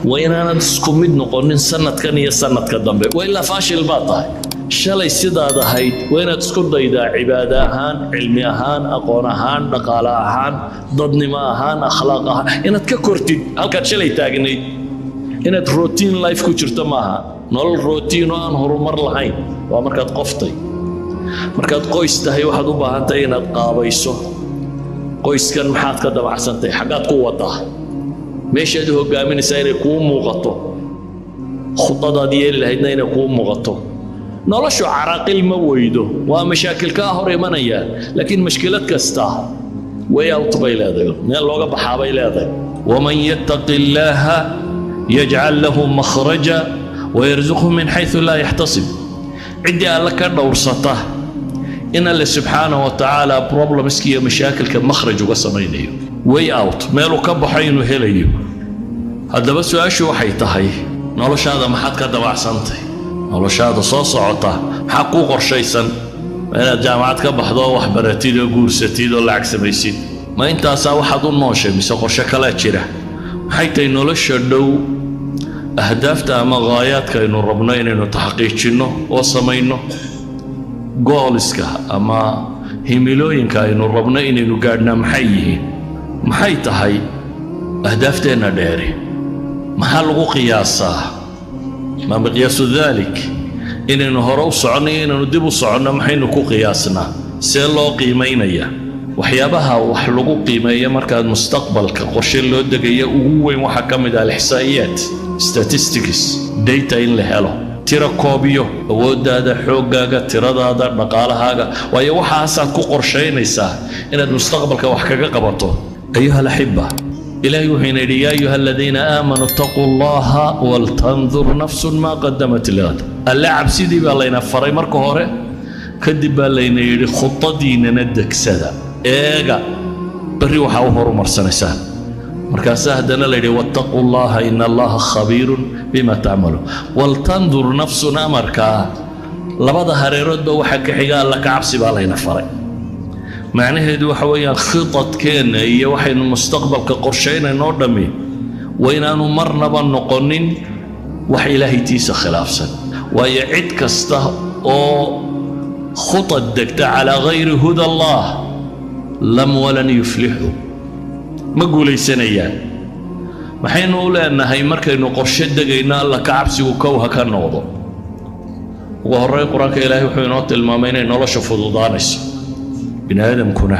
وإن أنا تسكمد نقولن سنة كان هي سنة كدنبه وإلا فاشل باطه شلي سيدا هاي وين تسكت إذا عبادة هان علمي هان أقونا هان نقالة هان ضدنما هان أخلاق هان إن تككرتي هل كان شلي تاجني إن روتين لايف كشرت معها نول روتين وان هرمر لهين ومركات قفتي مركات قويس تهي واحد وباهنت إن قابيسو قويس كان محات كذا وحسنتي حاجات قوته ماشي هذا هو قامين سير يكون مغطو خطة دي اللي هيدنا يكون مغطو نلاشو عراقيل ما ويدو ومشاكل كاهر يمنيا لكن مشكلة كستا ويا طبيل هذا من اللغة بحابيل هذا ومن يتق الله يجعل له مخرجا ويرزقه من حيث لا يحتسب عندي الله كان ورصته إن الله سبحانه وتعالى بروبلمز كي مشاكل كمخرج وقسمينيو way out مالو كبحين وهليو هذا بس واشو حيتهي نلاش هذا ما حد كذا وعسنتي نلاش هذا صوص عطا حقوق قرشيسن أنا جامعات كبحضوا وحبرتيد وجورستيد ولا عكس بيسيد ما أنت أسا واحد الناشة بس قرش كلا شرة حتى نلاش الدو أهداف تاما غايات كأنه ربنا إنه تحقيق شنو وصمينه goalska ama himilooyinka aynu rabno inaynu gaadhna maxay yihiin maxay tahay ahdaafteena dheeri maxaa lagu qiyaasaa ma miqyaasu dhalik inaynu hore u socono inaynu dib u socono maxaynu ku qiyaasnaa see loo qiimeynaya waxyaabaha wax lagu qiimeeyo markaad mustaqbalka qorshe loo degayo ugu weyn waxa ka mid ah al-ihsaa'iyaat statistics data in la helo tira koobiyo awooddaada xoogaaga tiradaada dhaqaalahaaga waayo waxaasaad ku qorshaynaysaa inaad mustaqbalka wax kaga qabato ayuha alaxiba ilaahay wuxuu yidhi yaa ayuha aladiina aamanuu ittaquu llaha waltandur nafsun maa qadamat ligad alle cabsidii baa layna faray marka hore kadib baa layna yidhi khudadiinana degsada eega berri waxaa u horumarsanaysaan markaasaa haddana la yidhi wattaquu llaha ina allaha khabiirun bima tacmaluun waltandur nafsun amarkaa labada hareeroodba waxa ka xiga alla ka cabsi baa layna faray macnaheedu waxa weeyaan khidadkeenna iyo waxaynu mustaqbalka qorshaynayno dhammi waa inaanu marnaba noqonin wax ilaahay tiisa khilaafsan waayo cid kasta oo khudad degta calaa gayri huda allah lam walan yuflixu ما قولي سنيان محين أولا أنها يمرك إنه قرشد دقينا الله كعبسي وكوها كان نوضو وهرأي قرآن كإلهي وحينات المامين إن الله شفضو دانس بن آدم كنا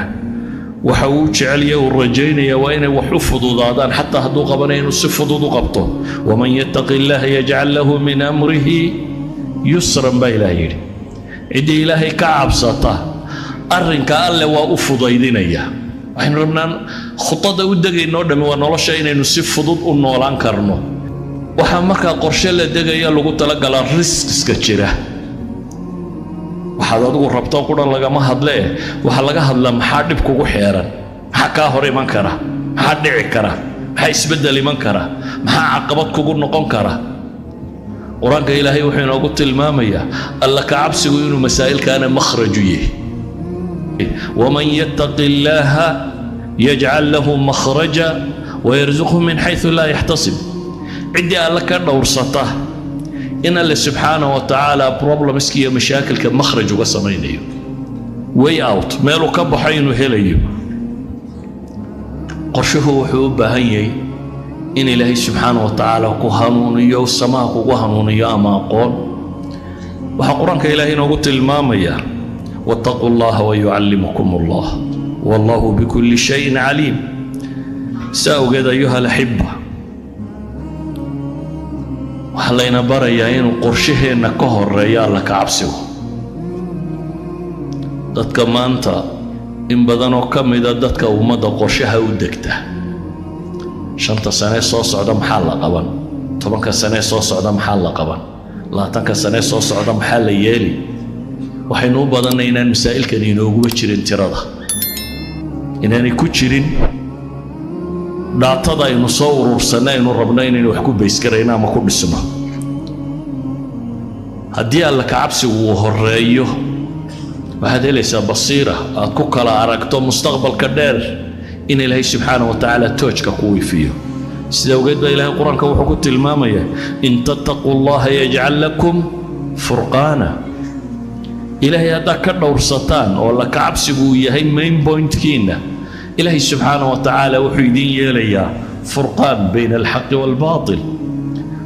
وحووش عليا والرجين يا وين وحفضو دادان حتى هدو قبنين وصفضو دو قبطو ومن يتق الله يجعل له من أمره يسرا بإلهي عدي إلهي كعبسته أرنك ألا وأفضو يدين إياه waxaynu rabnaa khudada u degayno dhami waa nolosha inaynu si fudud u noolaan karno waxa marka qorshe la degaya lagu tala galaa riskiska jira waxa adigu rabto quran laga ma hadle waxa laga hadla maxaa dib kugu xeeran maxaa ka hor iman kara maxaa dhici kara maxaa isbedel iman kara maxaa caqabad kugu noqon kara quraanka ilaahay wuxuu inoogu tilmaamayaa alla ka cabsigu inuu masaa'ilkaana makhraju yahay ومن يتق الله يجعل له مخرجا ويرزقه من حيث لا يحتسب عندي الله كان ورصته إن الله سبحانه وتعالى بروبلمز كي مشاكل كمخرج وقسمينيو way out مالو كبحين وهليو قرشه وحب هيي إن الله سبحانه وتعالى كهانونيو السماء كهانونيو أما قول وحقرانك إلهي نقول المامية واتقوا الله ويعلمكم الله والله بكل شيء عليم سأوجد أيها الأحبة وحلينا بريا إنه قرشه إن كهر ريال لك عبسه دتك ما أنت إن بدنو كم إذا دتك ومدى قرشها ودكته شنطة سنة صوص عدم حالة قبل طبعا كسنة صوص عدم حالة قبل لا تنك سنة صوص عدم حالة يالي waxaynu u badanay inaan masaa'ilkan inoogu jirin tirada inaanay ku jirin dhaatada aynu soo urursanay inuu rabno inaynu wax ku bayskarayno ama ku dhisno haddii alla ka cabsi uu horeeyo waxaad helaysaa basiira aad ku kala aragto mustaqbalka dheer in ilaahay subxaanahu wa tacaala toojka ku wiifiyo سيدا وقيد إلهي القرآن كوحكو المامية إن تتقوا الله يجعل لكم فرقانا إلهي هذا كدور ستان ولا كعبسبو يهي مين بوينت كينا إلهي سبحانه وتعالى وحيدين يليا فرقان بين الحق والباطل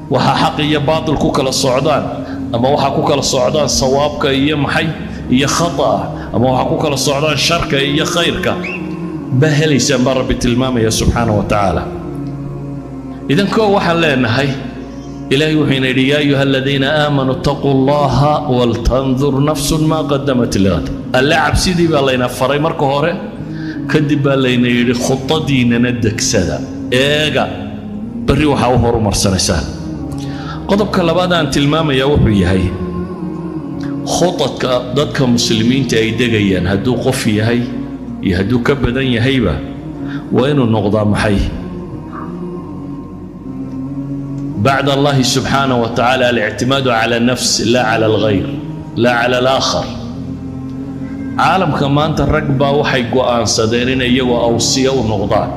وها حق يا باطل كوكل الصعدان أما وها كوكل الصعدان صوابك يا محي يا خطأ أما وها كوكل الصعدان شرك يا خيرك بهلي سنبر بالتلمام يا سبحانه وتعالى إذن كو وحن لنا هاي إلهي وحين يا أيها الذين آمنوا اتقوا الله ولتنظر نفس ما قدمت لغد اللعب سيدي بالله فري مركو هوري كدب بالله يري خطة دينا ندك سدا إيجا بري وحاو هورو مرسنسان قضب كلابادا أن تلمام يا وحي هاي خطتك ضدك مسلمين تأيدقيا هدو قفي هاي يهدو كبدا يهيبا وينو النقضة محي بعد الله سبحانه وتعالى الاعتماد على النفس لا على الغير لا على الآخر عالم كمان ترقبا وحي قوان صديرين يو أوصية ونقضان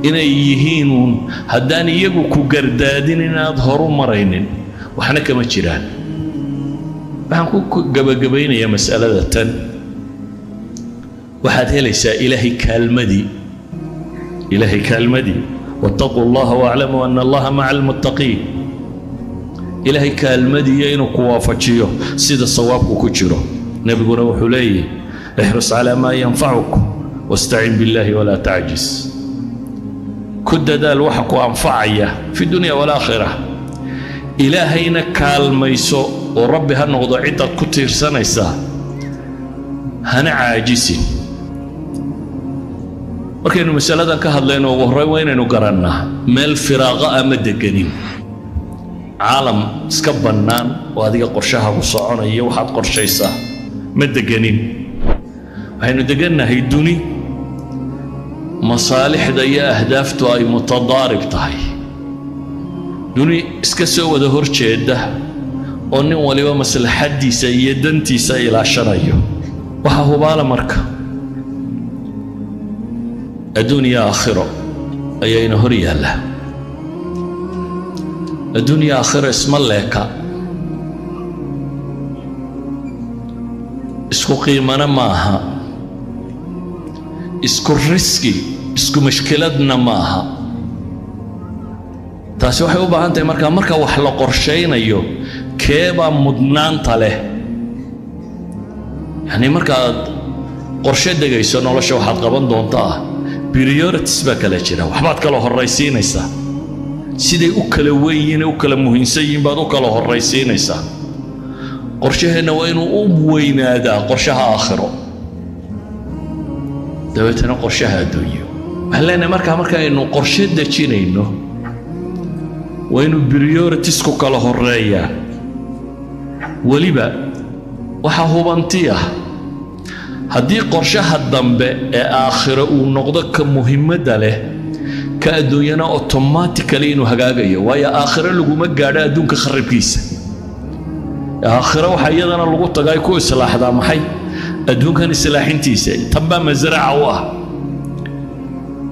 إن يهينون هداني يقو كقردادين إن أظهروا مرينين وحنا كما جيران بحنكو قبقبين يا مسألة تن وحد ليس إلهي كالمدي واتقوا الله واعلموا أن الله مع المتقين إلهي كالمدي ينو كوافتشيو سيد الصواب وكتشرو نبي قرأ حليه احرص على ما ينفعك واستعين بالله ولا تعجز كد دال وحك وأنفعيه في الدنيا والآخرة إلهينا كالميسو وربي هنغضو عدة كتير سنة هنا عاجسين markaynu masaladan ka hadlayno ugu horreyn waa inaynu garannaa meel firaaqa ama deganin caalam iska bannaan oo adiga qorshaha ku soconaya waxaad qorshaysaa ma deganin waxaynu degannahay duni masaalixda iyo ahdaaftu ay mutadaarib tahay duni iska soo wada horjeeda oo nin waliba maslaxadiisa iyo dantiisa ilaashanayo waxa hubaala marka الدنيا آخرة أي نهرية له الدنيا آخرة اسم الله اسكو قيمنا معها اسكو الرزقي اسكو مشكلتنا معها تاسي waxay u baahan tahay marka wax la qorsheynayo keeba mudnaanta leh yani marka qorshe degayso nolosha waxaad qaban doontaa priorities baa kala jira waxbaad kala horraysiinaysaa siday u kala weyn u kala muhiimsan yihiin baad u kala horraysiinaysaa qorshaheena waa inuu u weynaadaa qorshaha aakhiro dabeetana qorshaha adduunyo waxaan leenahay marka aynu qorshe dejinayno waa inuu priorities ku kala horreeyaa weliba waxaa hubantiya haddii qorshaha dambe ee aakhiro uu noqdo ka muhiimadda leh ka adduunyana automatically inuu hagaagayo waayo aakhiro laguma gaadho adduunka kharibkiisa aakhiro waxa iyadana lagu tagay ku islaaxdaa maxay adduunkan islaaxintiisa tanbaa masraca u ah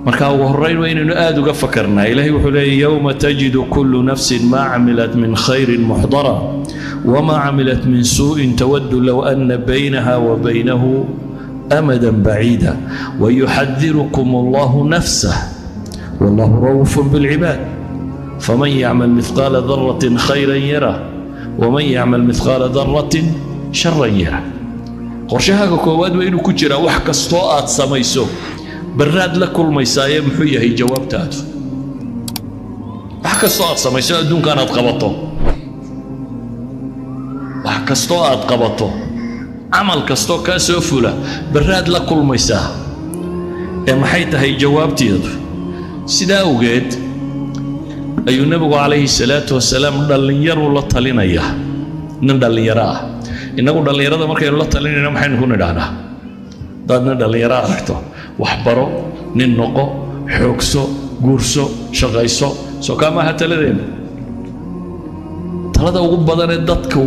marka ugu horreyn waa inaynu aad uga fakarnaa ilaahay wuxuu leeyahay yawma tajidu kullu nafsin maa camilat min khayrin muxdara وما عملت من سوء تود لو أن بينها وبينه أمدا بعيدا ويحذركم الله نفسه والله رؤوف بالعباد فمن يعمل مثقال ذرة خيرا يره ومن يعمل مثقال ذرة شرا يره قرشها كواد وينو كجرا وحك استوءات سميسو براد لكل ميسايا محوية هي جواب تاتو وحك استوءات سميسو دون كانت قبطه كستو aad qabato amal kasto ka soo fula baraad la kulmaysaa ee maxay tahay jawaabteedu sida awgeed ayuu nabigu calayhi salaatu wasalaam dhalinyaro la talinaya nin dhalinyaro ah inagu dhalinyarada markaynu la talinayna maxaynu ku nidhahnaa dadna dhalinyaro aragto wax baro nin noqo xoogso guurso shaqayso soo kama ha taladeena talada ugu badan ee dadku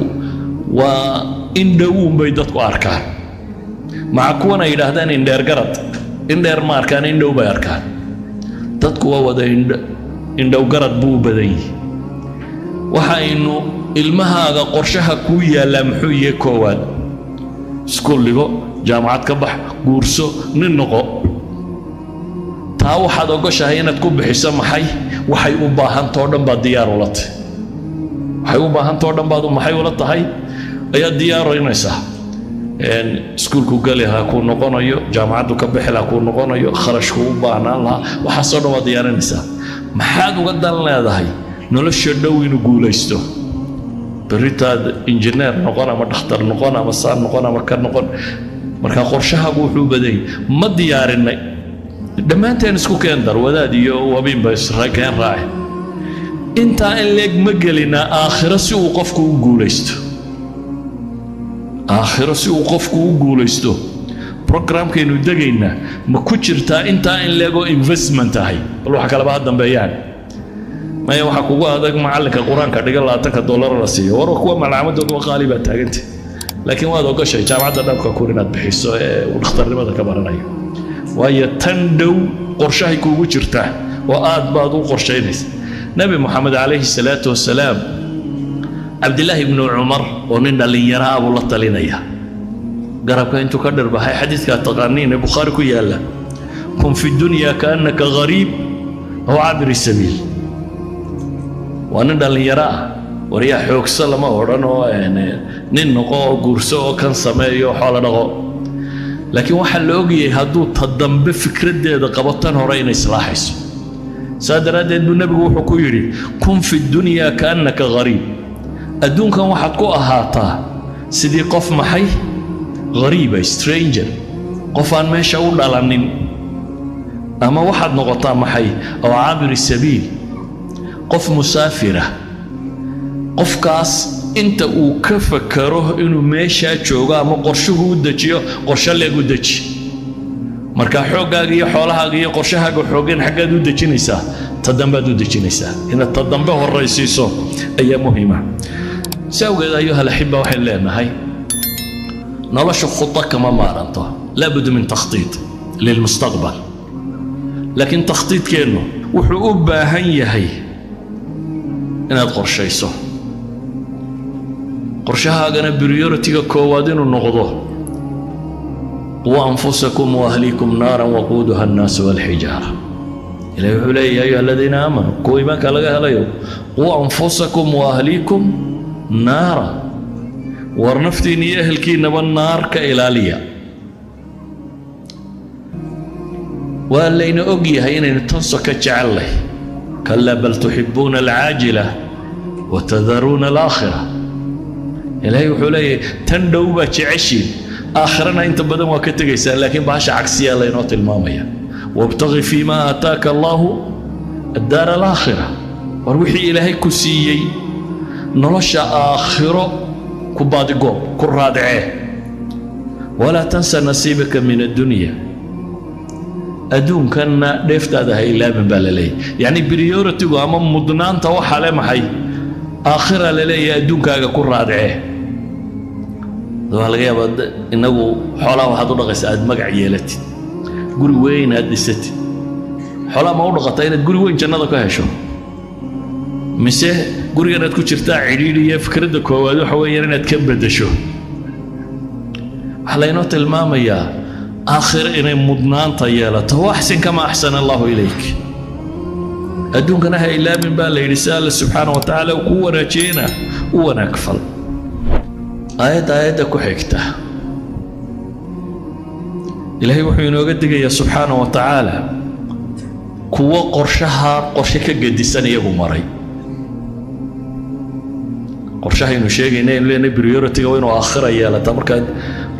وإن دوم بيدك أركان مع كون يدهدان إن دير جرد إن دير ما أركان إن دو بيركان dadku waa wada indhow garad buu badan yahay waxaynu ilmahaaga qorshaha ku yaala muxuu yahay koowaad iskuul dhigo jaamacad ka bax guurso nin noqo taa waxaad ogoshahay inaad ku bixiso maxay waxay u baahantoo dhan baad diyaar ula tahay waxay u baahantoo dhan baad maxay ula tahay ayaad diyaarinaysaa iskuulku gali lahaa kuu noqonayo jaamacaddu ka bixi lahaa kuu noqonayo kharashku u baahnaan lahaa waxaasoo dhan waad diyaarinaysaa maxaad uga dan leedahay nolosha dhow inuu guulaysto berritaad injineer noqon ama dhakhtar noqon ama saan noqon ama ka noqon marka qorshahaagu wuxuu badanyay ma diyaarinay dhammaanteen isku keen dar wadaad iyo wabiinba israakeen raace intaa in leeg ma gelinaa aakhiro si uu qofku u guulaysto aakhiro si uu qofku u guulaysto programkaynu degaynaa ma ku jirtaa intaa in leegoo investment ahay bal waxa kaleba ha dambeeyaan maya waxaa kugu adag macallinka qur-aanka dhiga $20 la siiyo war kuwa malcamadood waa qaali baa taagantay laakiin waad ogashay jaamacadda dhanka kun inaad bixiso ee uu dhakhtarnimada ka baranayo waayo tan dhow qorshahay kuugu jirtaa oo aad baad u qorshaynaysa nabi moxamed calayhi salaatu wasalaam cabdillaahi ibnu cumar oo nin dhallinyaro ah buu la talinaya garabka intuu ka dhirbaxay xadiidkaa taqaaniin ee bukhaari ku yaalla kun fi dunya kaannaka gariib aw cabiri sabiil waa nin dhallinyaro ah waryaa xoogso lama odhan oo nin noqo oo guurso oo kan sameeyo xoolo dhaqo laakiin waxaa la ogyahay hadduu ta dambe fikraddeeda qabo tan hore inay islaaxayso saa daraaddeed buu nebigu wuxuu ku yidhi kun fi dunya kaannaka gariib adduunkan waxaad ku ahaataa sidii qof maxay gariiba stranger qof aan meesha u dhalanin ama waxaad noqotaa maxay aw caabiri sabiil qof musaafira qofkaas inta uu ka fakaro inuu meeshaa joogo ama qorshuhu u dejiyo qorshe leegu deji marka xooggaaga iyo xoolahaaga iyo qorshahaaga xoogeen xaggaad u dejinaysaa ta dambaad u dejinaysaa inaad ta dambe horraysiiso ayaa muhiima si awgeed ayuha alaxiba waxay leenahay nolosha khuda kama maaranto laabudda min takhtiid lilmustaqbal laakiin takhtiidkeennu wuxuu u baahan yahay inaad qorshayso qorshahaagana priority-ga koowaad inuu noqdo quu anfusakum waahliikum naaran waquuduha annaasu walxijaara ilahi wuxuu leeyahay ayuha aladiina aamanuu kuwa iimaanka laga helayo quu anfusakum waahliikum naara war naftiin iyo ehelkiinaba naar ka ilaaliya waa layna og yahay inaynu tanso ka jecellay kallaa bal tuxibuuna alcaajila watadaruuna alaakhira ilaahay wuxuu leeyahay tan dhow baa jeceshiin aakhirana inta badan waa ka tegaysaa laakiin bahasha cagsiyaa laynoo tilmaamaya wabtaqi fii ma aataaka allaahu addaara alaakhira war wixii ilaahay ku siiyey nolosha aakhiro ku baadigoob ku raadicee walaa tansa nasiibaka min addunya adduunkanna dheeftaada ha ilaabin baa la leeyahay yacni priority-gu ama mudnaanta waxaa le maxay aakhira la leeyahay adduunkaaga ku raadicee waxaa laga yaabaa inagu xoolaha waxaad u dhaqaysaa aad magac yeelatid guri weyn aad dhisatid xoolaha ma u dhaqataa inaad guri weyn jannada ka hesho mise gurigan aad ku jirtaa cidhiidhi iyo fikradda koowaad waxa weeyaan inaad ka beddesho waxaa laynoo tilmaamayaa aakhir inay mudnaanta yeelato waaxsin kama axsana allahu ilayk adduunkana ha ilaabin baa la yidhi si alle subxaana wa tacaala uu kuu wanaajiyeyna u wanaag fal aayadda ku xigta ilaahay wuxuu inooga digayaa subxaana wa tacaala kuwo qorshe ka gedisan iyagu maray qorshahaynu sheegayna aynu leenahay priority-ga waa inuu aakhira yeelata markaad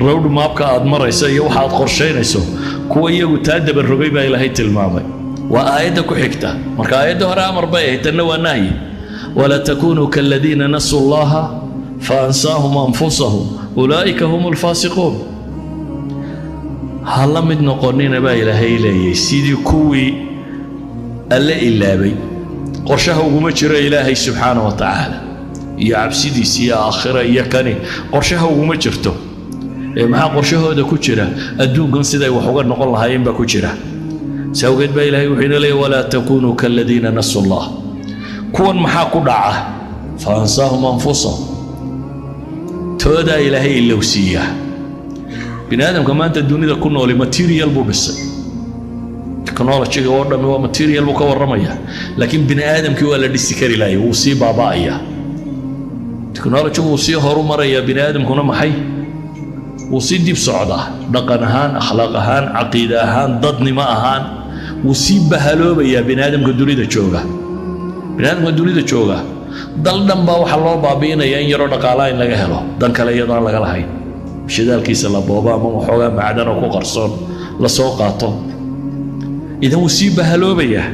road mapka aad marayso iyo waxa aad qorshaynayso kuwa iyagu taa dabarrogay baa ilaahay tilmaamay waa aayadda ku xigta marka aayadda hore amar bay ahayd tanna waa nahyi walaa takunuu kaaladiina nasuu allaha faansaahum anfusahum ulaa'ika hum alfaasiquun ha la mid noqonina baa ilaahay leeyahay sidii kuwii alle ilaabay qorshaha uguma jiro ilaahay subxaana wa tacaala iyo cabsidiisa iyo aakhira iyo kani qorshaha uguma jirto maxaa qorshahooda ku jira adduunkan siday wax uga noqon lahaayeen baa ku jira سوقت با إلهي وحين لي ولا تكونوا كالذين نسوا الله كون محاكو دعاه فأنساهم أنفسهم تودا إلهي إلا وسياه بني آدم كمان الدنيا كنا ولي ماتيريال بوبس تكنولوجي ورنا هو ماتيريال بكور رمية لكن بني آدم كي ولا ديستكري لاي وسي بابايا تكنولوجي وسي هرو مريا بني آدم كنا محي وسي دي بسعودة دقنهان أخلاقهان عقيدهان ضدني معهان وسي بهلوبة يا بني آدم كدولي دا جوغا بني آدم كدولي دا جوغا دل دنبا وحلو بابينا ينيرو دقالين لغا هلو دن كلا يدان لغا لهين shidaalkiisa la boobaa ama waxoogaa macdan oo ku qarsoon la soo qaato idan wuu sii bahaloobayaa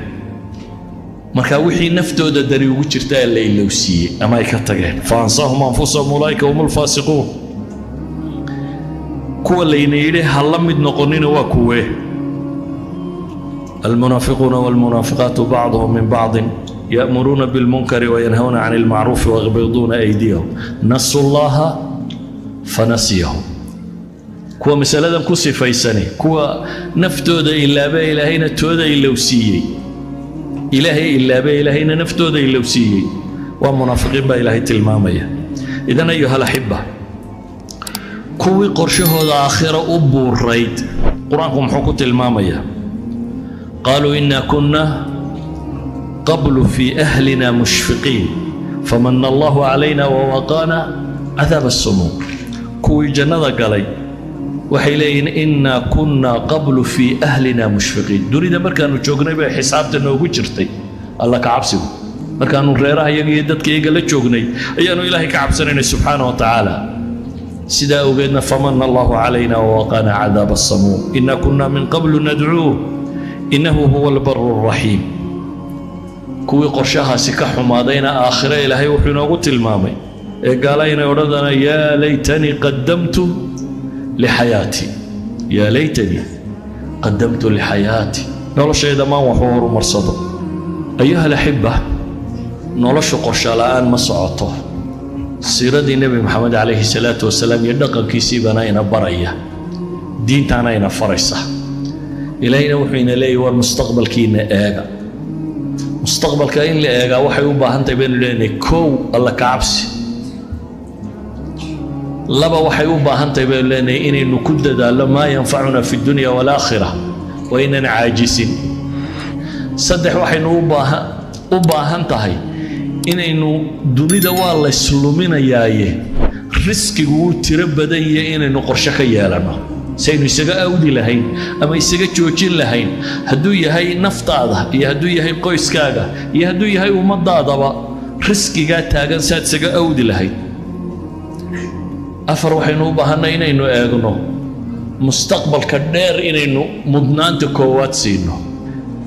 marka wixii naftooda dari ugu jirta la ilowsiiyey ama ay ka tageen faansaahum anfusahum ulaa'ika humul faasiquun kuwa layna yidhi ha la mid noqonina waa kuwee المنافقون والمنافقات بعضهم من بعض يأمرون بالمنكر وينهون عن المعروف ويغضون أيديهم نسوا الله فنسيهم كوا مسألة كوسي فيسني كوا نفتود إلا با إلهينا تود إلا وسيي إلهي إلا با إلهينا نفتود إلا وسيي ومنافقين با إلهي تلمامية إذن أيها الأحبة كوي قرشه الآخرة أبو الريد قرآنكم حكو تلمامية قالوا إنا كنا قبل في أهلنا مشفقين فمن الله علينا ووقانا عذاب السموم كوي جنة قالي وحيلين إنا كنا قبل في أهلنا مشفقين دوري مركانو جوغني بي حسابتنا نوغو جرتي الله كعبسي مركانو ريرها يددك يقال جوغني أيانو إلهي كعبسنين سبحانه وتعالى سيدا أوغيدنا فمن الله علينا ووقانا عذاب السموم إنا كنا من قبل ندعوه إنه هو البر الرحيم كوي قرشها سكحهم ماضينا آخرة إلهي وحينا قلت المامي قال لنا وردنا يا ليتني قدمت لحياتي يا ليتني قدمت لحياتي نولش إذا ما وحور مرصده أيها الأحبة نولش قرش الآن ما صعته سيرة النبي محمد عليه الصلاة والسلام يدق كيسيبنا إنا برية دين تانا إنا فريسة إلينا وحين إليه والمستقبل كينا آغا مستقبل كاين لآغا وحي وباهنت بين ليني كو الله كعبسي لبا وحي وباهنت بين ليني إني نكدد ما ينفعنا في الدنيا والآخرة وإننا عاجزين صدح وحي وباهنت هاي إنه دنيا والله سلومنا يايه رزقي وتربدي إنه نقرشك يالنا سينو يسجى أودي لهين أما يسجى جوجين لهين هدو يهاي نفط هذا يهدو يهاي قوس كاجا يهدو يهاي ومضى هذا رزقي جات تاجن سات سجى أودي لهين أفروح إنه بهنا إنه أجنو مستقبل كدير إنه مضنان تكوات سينو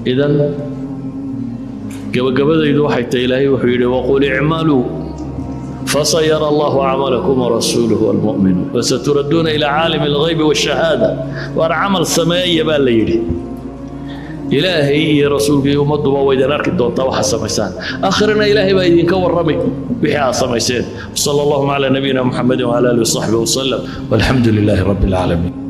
إذن قبل يدو حتى إلهي وحيده وقول اعملوا فسيرى الله عملكم ورسوله والمؤمنون وستردون إلى عالم الغيب والشهادة وعمل سمائي بالليل إلهي يا رسولك يوم الضبا وإذا نركض دوتا وحسن ميسان آخرنا إلهي بأيدين كور رمي بحاسة ميسان وصلى الله على نبينا محمد وعلى آله وصحبه وسلم والحمد لله رب العالمين.